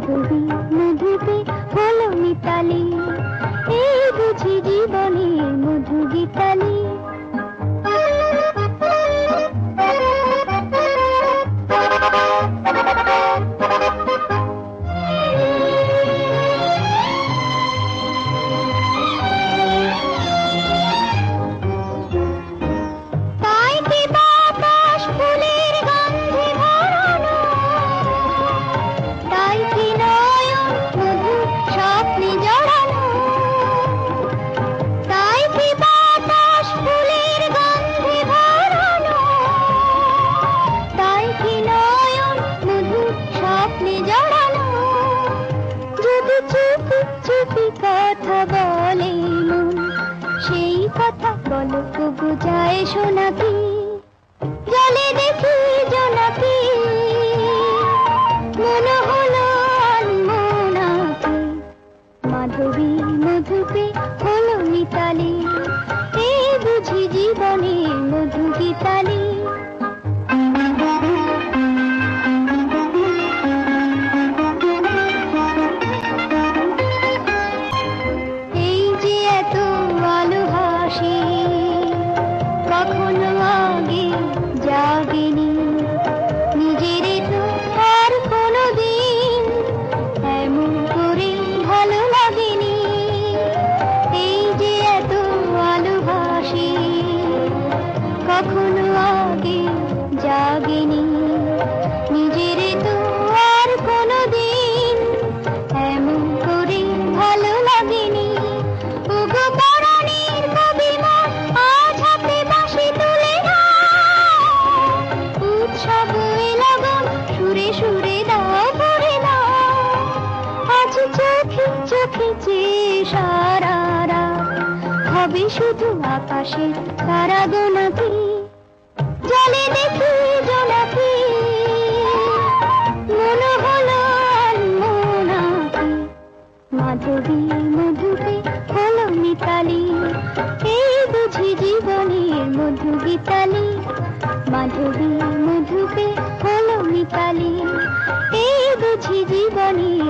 মাধবী মধুপে হলো মিতালি, এই বুঝি জীবনে মধু গীতালি। কথা বলে মন, সেই কথা বলো তবু যায় শোনাকি, জলে দেখি জোনাকি, মনে হলো আনমনাকি। মাধবী মধুপে হলো মিতালি, এই বুঝি জীবনে মধু গীতালি। কখনো আগে জাগেনি, নিজের তো আর কোনো দিন এমন করে ভালো লাগেনি। এই যে এত ভালোবাসি, কখনো আগে জাগেনি, নিজের তো আর কোনো দিন এমন করে ভালো লাগেনি। ওগো পরাণের কবি মন, আজ হাতে বাঁশি তুলে না, উৎসব লগন সুরে সুরে দাও ভরে না। আজ চোখে চোখে চেয়ে সারা রাত হবে শুধু আকাশের তারা গোনাকি, জলে দেখি জোনাকি, মনে হলো আনমনাকি। মাধবী মধুপে হলো মিতালি, এই বুঝি জীবনের মধু গীতালি। মাধবী মধুপে হলো মিতালি, এই বুঝি জীবনের